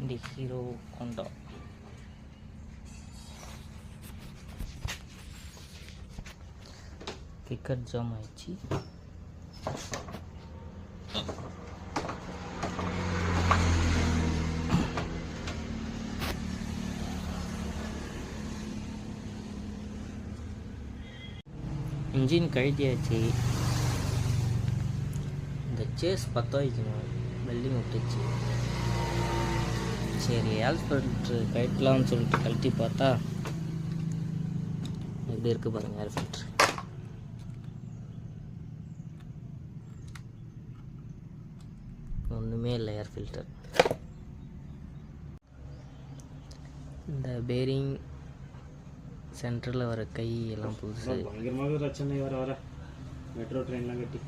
இந்த hero Honda kicker jam ஆயிடுச்சு. Engine கழட்டியாச்சு. இந்த சேஸ் பற்ற வைக்கணும், வெல்டிங் விட்டுச்சு. சரி ஏர் ஃபில்ட்ரு கழட்டலாம்னு சொல்லிட்டு கழட்டி பார்த்தா எப்படி இருக்குது பாருங்கள். ஏர் ஃபில்ட்ரு ஒன்றுமே இல்லை. ஏர் ஃபில்டர், இந்த பேரிங் சென்டரில் வர கை எல்லாம் புதுசு. பயங்கரமாக பிரச்சனை வர மெட்ரோ ட்ரெயின்லாம் கட்டி